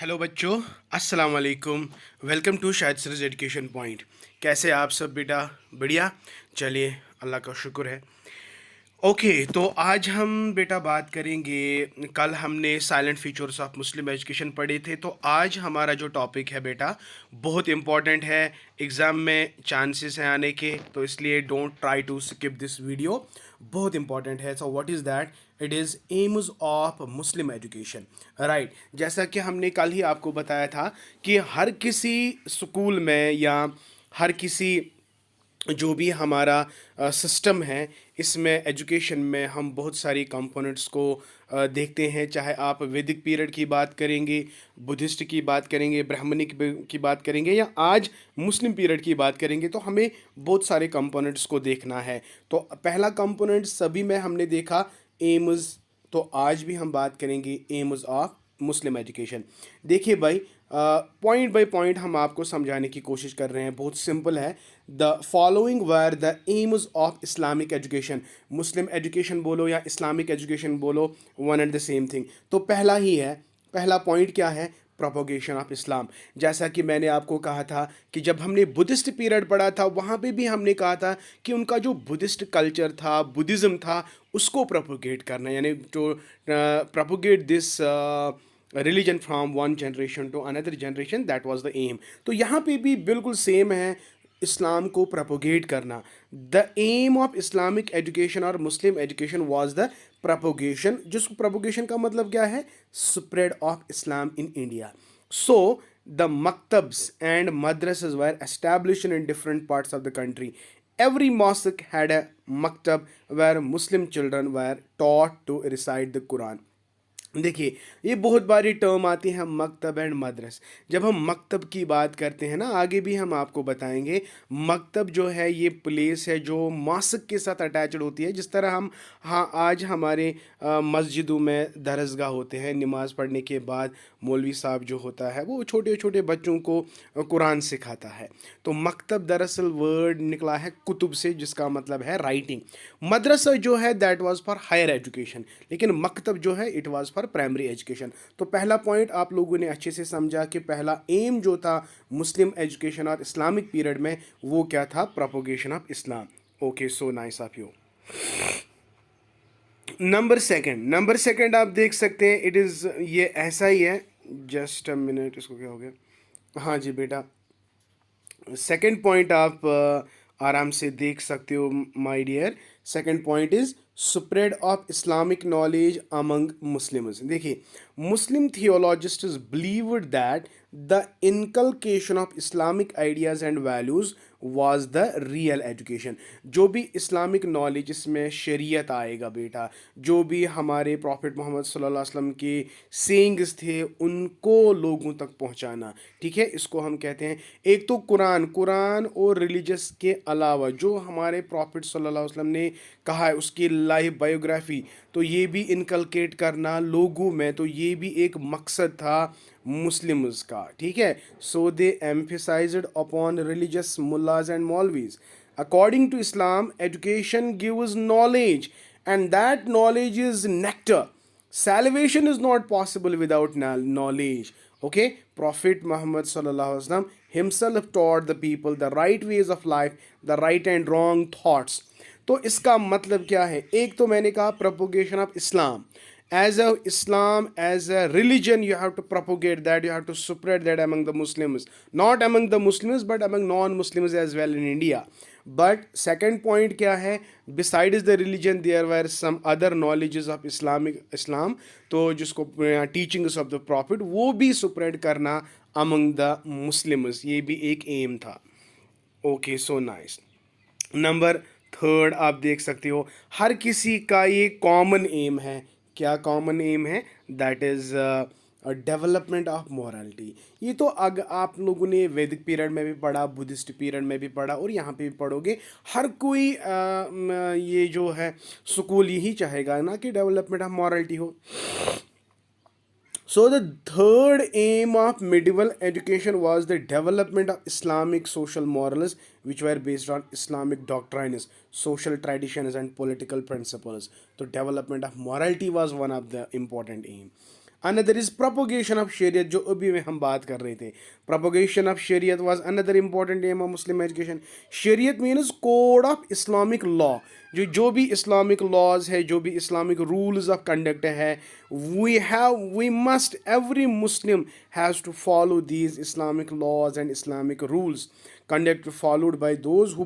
Hello बच्चों, अस्सलाम वालेकुम। Welcome to Shahid sir's education point. कैसे आप सब बेटा? बढ़िया। चलिए, अल्लाह का शुक्र है। ओके, तो आज हम बेटा बात करेंगे। कल हमने salient features of Muslim education पढ़े थे, तो आज हमारा जो टॉपिक है बेटा बहुत इम्पॉर्टेंट है। एग्ज़ाम में चांसेस हैं आने के, तो इसलिए don't try to skip this video. बहुत इंपॉर्टेंट है। So what is that? It is aims of Muslim education. Right, जैसा कि हमने कल ही आपको बताया था कि हर किसी स्कूल में या हर किसी जो भी हमारा सिस्टम है, इसमें एजुकेशन में हम बहुत सारी कंपोनेंट्स को देखते हैं। चाहे आप वैदिक पीरियड की बात करेंगे, बुद्धिस्ट की बात करेंगे, ब्राह्मणिक की बात करेंगे, या आज मुस्लिम पीरियड की बात करेंगे, तो हमें बहुत सारे कंपोनेंट्स को देखना है। तो पहला कंपोनेंट सभी में हमने देखा, एम्स। तो आज भी हम बात करेंगे एम्स ऑफ मुस्लिम एजुकेशन। देखिए भाई, पॉइंट बाय पॉइंट हम आपको समझाने की कोशिश कर रहे हैं। बहुत सिंपल है। The following were the AIIMS of Islamic education. Muslim education बोलो या इस्लामिक एजुकेशन बोलो, one and the same thing. तो पहला ही है, पहला पॉइंट क्या है? Propagation of Islam. जैसा कि मैंने आपको कहा था कि जब हमने बुद्धिस्ट पीरियड पढ़ा था, वहाँ पे भी हमने कहा था कि उनका जो बुद्धिस्ट कल्चर था, बुद्धिज़्म था, उसको प्रोपोगेट करना, यानी जो propagate this religion from one generation to another generation, that was the aim. तो यहाँ पे भी बिल्कुल सेम है, इस्लाम को प्रोपोगेट करना। The aim of Islamic education और Muslim education was the propagation. जिस प्रोपोगेशन का मतलब क्या है? Spread of Islam in India. So the maktabs and madrasas were established in different parts of the country. Every mosque had a maktab where Muslim children were taught to recite the Quran. देखिए, ये बहुत बारी term आती है, मकतब and mothers. जब हम मकतब की बात करते हैं ना, आगे भी हम आपको बताएंगे, मकतब जो है ये प्लेस है जो मॉस्क के साथ अटैचड होती है। जिस तरह हम, हाँ, आज हमारे मस्जिदों में दरसगाह होते हैं, नमाज़ पढ़ने के बाद मौलवी साहब जो होता है वो छोटे छोटे बच्चों को कुरान सिखाता है। तो मकतब दरअसल वर्ड निकला है कुतुब से, जिसका मतलब है राइटिंग। मदरसा जो है that was for higher education, लेकिन मकतब जो है it was for primary education. तो पहला पॉइंट आप लोगों ने अच्छे से समझा कि पहला एम जो था मुस्लिम एजुकेशन और इस्लामिक पीरियड में, वो क्या था? Propagation of Islam. Okay, so nice of you. Number second आप देख सकते हैं, इट इज़, ये ऐसा ही है। जस्ट अ मिनट, इसको क्या हो गया? हाँ जी बेटा, सेकंड पॉइंट आप आराम से देख सकते हो my dear. Second point is spread of Islamic knowledge among Muslims. देखिए, Muslim theologists believed that the inculcation of Islamic ideas and values was the real education. जो भी इस्लामिक नॉलेज, इसमें शरीयत आएगा बेटा, जो भी हमारे प्रॉफिट मोहम्मद सल्लल्लाहु अलैहि वसल्लम के सेइंग्स थे, उनको लोगों तक पहुंचाना। ठीक है, इसको हम कहते हैं। एक तो कुरान, कुरान और रिलीजियस के अलावा जो हमारे प्रॉफिट सल्लल्लाहु अलैहि वसल्लम ने कहा है, उसकी लाइफ बायोग्राफी, तो ये भी इनकलकेट करना लोगों में, तो ये भी एक मकसद था मुस्लिम्स का। ठीक है, so they emphasized upon religious mullahs and maulvis. According to Islam, education gives knowledge and that knowledge is nectar. Salvation is not possible without knowledge. Okay, Prophet Muhammad sallallahu alaihi wasallam himself taught the people the right ways of life, the right and wrong thoughts. तो इसका मतलब क्या है? एक तो मैंने कहा propagation of Islam. As a Islam, as a religion, you have to propagate that, you have to spread that among the Muslims, not among the Muslims but among non-Muslims as well in India. But second point क्या है? Besides the religion, there were some other knowledges of Islam, तो जिसको teachings of the Prophet, वो भी spread करना among the Muslims, ये भी एक aim था। Okay, so nice. Number third आप देख सकते हो, हर किसी का ये कॉमन एम है। क्या कॉमन एम है? That is development of morality. ये तो आप लोगों ने वैदिक पीरियड में भी पढ़ा, बुद्धिस्ट पीरियड में भी पढ़ा, और यहाँ पे भी पढ़ोगे। हर कोई ये जो है स्कूल यही चाहेगा ना कि डेवलपमेंट ऑफ मोरालिटी हो। So the third aim of medieval education was the development of Islamic social morals, which were based on Islamic doctrines, social traditions and political principles. So development of morality was one of the important aim. Another is propagation of Shariat, जो अभी में हम बात कर रहे थे। Propagation of शरीयत was another important aim of Muslim education. Shariat means code of Islamic law, जो भी इस्लामिक लॉज है, जो भी इस्लामिक रूल्स ऑफ कंडक्ट है, we must every Muslim has to follow these Islamic laws and Islamic rules conduct followed by those who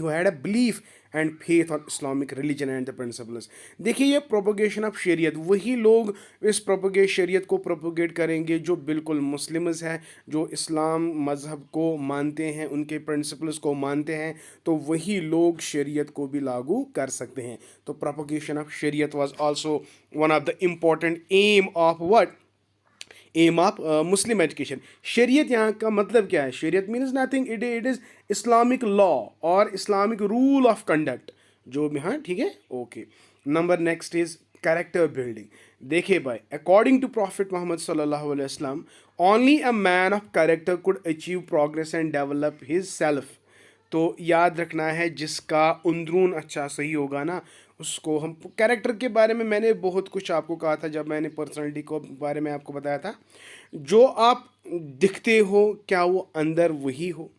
had a belief and faith on Islamic religion and the principles। देखिए ये propagation of शरीयत, वही लोग इस शरीयत को propagate करेंगे जो बिल्कुल मुस्लिम्स हैं, जो इस्लाम मज़हब को मानते हैं, उनके प्रिंसिपल्स को मानते हैं, तो वही लोग शरीयत को भी लागू कर सकते हैं। तो प्रोपोगेशन ऑफ शरीयत was also one of the important aim of what, aim of Muslim education. शरीयत यहाँ का मतलब क्या है? शरीयत means nothing, it is Islamic law और इस्लामिक रूल ऑफ कंडक्ट जो भी, हाँ ठीक है, okay. Number next is character building. देखिए भाई, अकॉर्डिंग टू प्रॉफिट मोहम्मद सल्लल्लाहु अलैहि वसल्लम, only a man of character could achieve progress and develop his self. तो याद रखना है, जिसका अंदरून अच्छा सही होगा ना, उसको हम कैरेक्टर के बारे में मैंने बहुत कुछ आपको कहा था जब मैंने पर्सनालिटी को बारे में आपको बताया था। जो आप दिखते हो, क्या वो अंदर वही हो,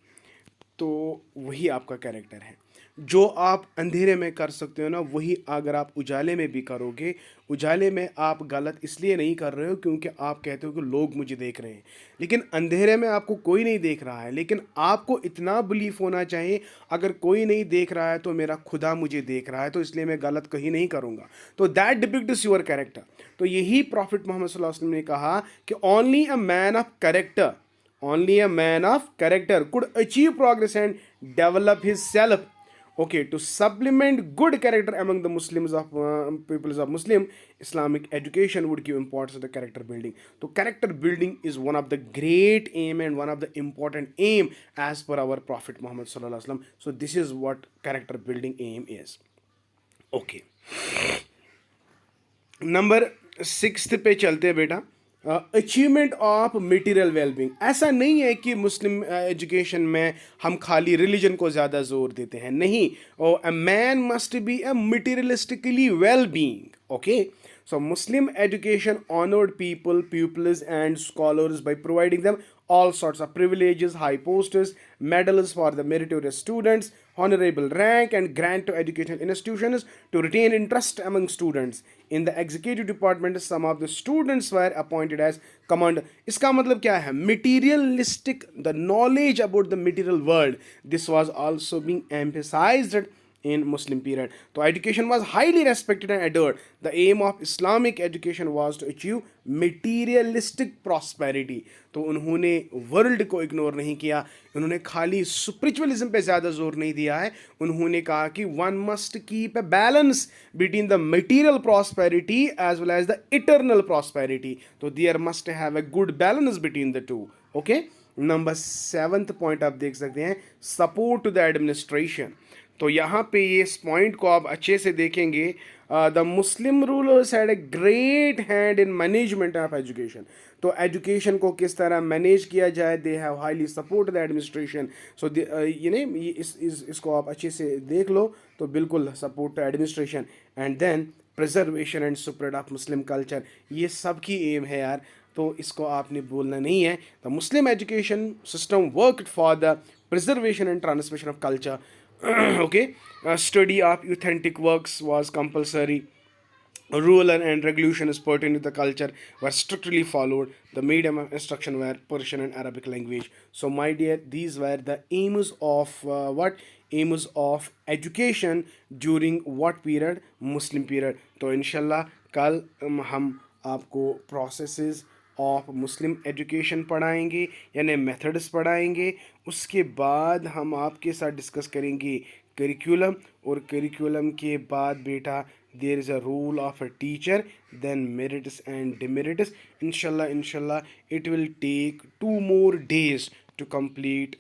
तो वही आपका कैरेक्टर है। जो आप अंधेरे में कर सकते हो ना, वही अगर आप उजाले में भी करोगे, उजाले में आप गलत इसलिए नहीं कर रहे हो क्योंकि आप कहते हो कि लोग मुझे देख रहे हैं, लेकिन अंधेरे में आपको कोई नहीं देख रहा है, लेकिन आपको इतना बिलीफ होना चाहिए, अगर कोई नहीं देख रहा है तो मेरा खुदा मुझे देख रहा है, तो इसलिए मैं गलत कहीं नहीं करूँगा। तो दैट डिपिक्ट्स योर कैरेक्टर। तो यही प्रॉफिट मोहम्मद सल्लल्लाहु अलैहि वसल्लम ने कहा कि only a man of character, only a man of character could achieve progress and develop his self. Okay, to supplement good character among the Muslims of peoples of Muslim, Islamic education would give importance to the character building. So character building is one of the great aim and one of the important aim as per our Prophet Muhammad sallallahu alaihi wasallam. So this is what character building aim is. Okay, number 6 पे चलते हैं बेटा। Achievement of material wellbeing. ऐसा नहीं है कि मुस्लिम education में हम खाली रिलीजन को ज़्यादा जोर देते हैं, नहीं। A man must be a materialistically well being. Okay, so Muslim education honored people, pupils and scholars by providing them all sorts of privileges, high posts, medals for the meritorious students, honorable rank and grant to educational institutions to retain interest among students. In the executive department, some of the students were appointed as commander. इसका मतलब क्या है? Materialistic, the knowledge about the material world. This was also being emphasized in Muslim period. So education was highly respected and adored. The aim of Islamic education was to achieve materialistic prosperity. तो उन्होंने world को ignore नहीं किया, उन्होंने खाली spiritualism पे ज़्यादा जोर नहीं दिया है। उन्होंने कहा कि one must keep a balance between the material prosperity as well as the eternal prosperity. तो there must have a good balance between the two. Okay, number 7th point आप देख सकते हैं, सपोर्ट टू द एडमिनिस्ट्रेशन। तो यहाँ पे ये इस पॉइंट को आप अच्छे से देखेंगे, the Muslim rulers had a great hand in management of education. तो एजुकेशन को किस तरह मैनेज किया जाए, they have highly support the administration. सो इसको आप अच्छे से देख लो, तो बिल्कुल support administration and then preservation and spread of Muslim culture, ये सब की एम है यार, तो इसको आपने बोलना नहीं है। The Muslim education system worked for the preservation and transmission of culture. Okay, study of authentic works was compulsory. Rule and regulations pertaining to the culture were strictly followed. The medium of instruction were Persian and Arabic language. So my dear, these were the aims of aims of education during what period? Muslim period. तो इंशाल्लाह कल हम आपको processes of Muslim education पढ़ाएंगे, यानी methods पढ़ाएंगे। उसके बाद हम आपके साथ डिस्कस करेंगे करिकुलम, और करिकुलम के बाद बेटा there is a role of a teacher, then merits and demerits. इंशाल्लाह it will take 2 more days to complete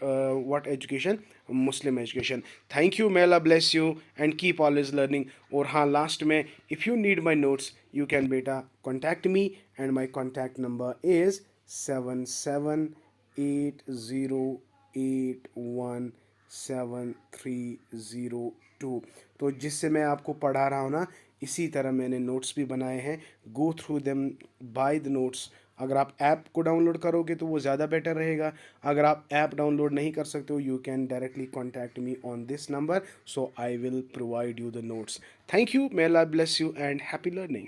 what education? Muslim education. Thank you, may Allah bless you and keep always learning. और हाँ, last में if you need my notes you can बेटा contact me and my contact number is 7780817302। तो जिससे मैं आपको पढ़ा रहा हूँ ना, इसी तरह मैंने नोट्स भी बनाए हैं, go through them, by the notes. अगर आप ऐप को डाउनलोड करोगे तो वो ज़्यादा बेटर रहेगा। अगर आप ऐप डाउनलोड नहीं कर सकते हो, you can directly contact me on this number, so I will provide you the notes. Thank you, may Allah bless you and happy learning.